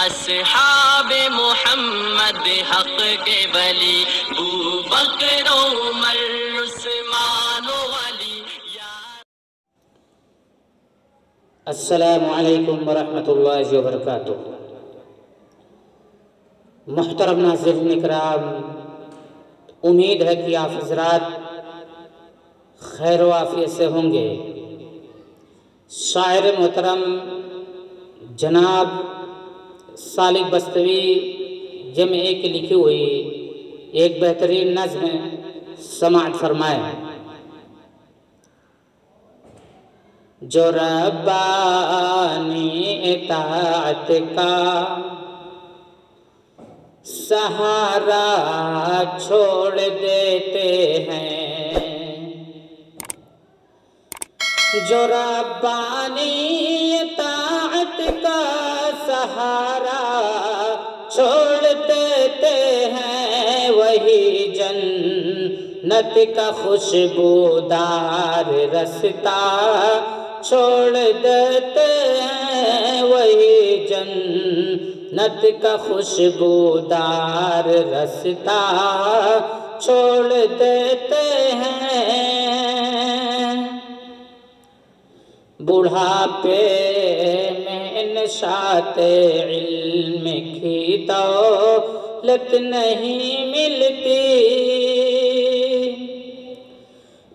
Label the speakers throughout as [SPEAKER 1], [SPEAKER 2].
[SPEAKER 1] اصحاب محمد حق کے ولی بو بکر عمر عثمان و علی.
[SPEAKER 2] السلام علیکم ورحمۃ اللہ وبرکاتہ. محترم ناظرین اکرام، امید ہے کہ آپ حضرات خیر و عافیت سے ہوں گے. شاعر محترم جناب سالک بستوی جمع کی لکھی ہوئی ایک بہترین نظم سماعت فرمائے. جو ربانی اطاعت کا سہارا چھوڑ دیتے ہیں، جو ربانی اطاعت کا سہارا چھوڑ دیتے ہیں، وہی جنت کا خوشبودار رستہ چھوڑ دیتے ہیں، وہی جنت کا خوشبودار رستہ چھوڑ دیتے ہیں. بڑھاپے میں نشاط علم کی دولت نہیں ملتی،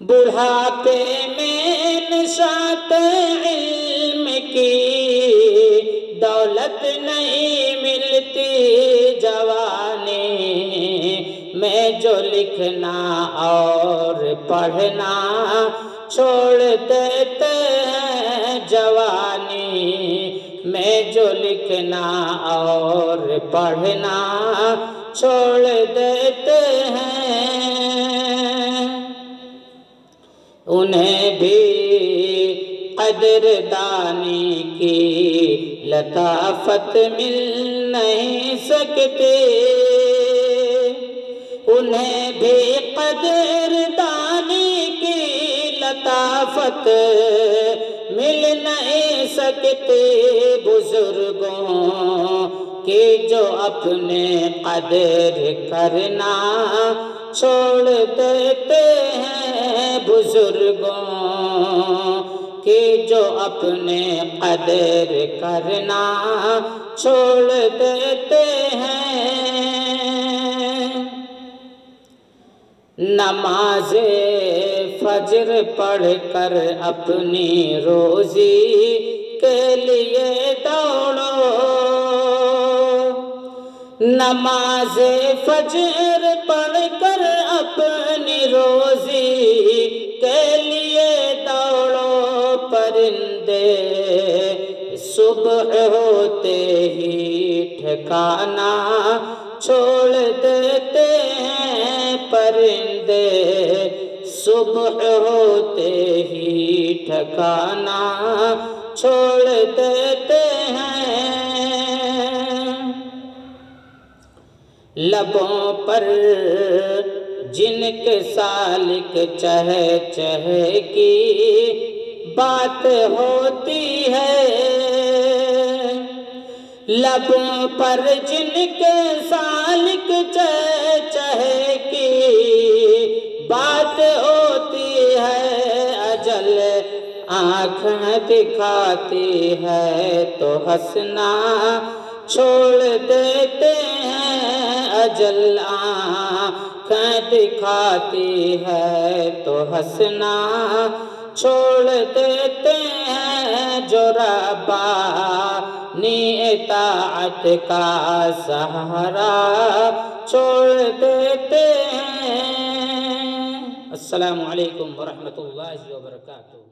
[SPEAKER 2] بڑھاپے میں نشاط علم کی دولت نہیں ملتی، جوانی میں جو لکھنا اور پڑھنا چھوڑ دیتے ہیں، جوانی میں جو لکھنا اور پڑھنا چھوڑ دیتے ہیں. انہیں بھی قدر دانی کی لطافت مل نہیں سکتی، انہیں بھی قدر دانی کی لطافت مل نہیں سکتی. بزرگوں کی جو اپنے قدر کرنا چھوڑ دیتے ہیں، بزرگوں کی جو اپنے قدر کرنا چھوڑ دیتے ہیں. نماز فجر پڑھ کر اپنی روزی کے لیے دوڑو، نماز فجر پڑھ کر اپنی روزی کے لیے دوڑو. پرندے صبح ہوتے ہی ٹھکانا چھوڑ دیتے ہیں، پرندے صبح ہوتے ہی ٹھکانا چھوڑ دیتے ہیں. لبوں پر جن کے سالک چہہ چہہ کی بات ہوتی ہے، لبوں پر جن کے سالک چہہ چہہ کی بات ہوتی ہے، اجل آنکھیں دکھاتی ہے تو ہنسنا چھوڑ دیتے ہیں، اجل آنکھیں دکھاتی ہے تو ہنسنا چھوڑ دیتے ہیں. جو ربانی اطاعت کا سہارا چھوڑ دیتے ہیں. السلام علیکم ورحمۃ اللہ وبرکاتہ.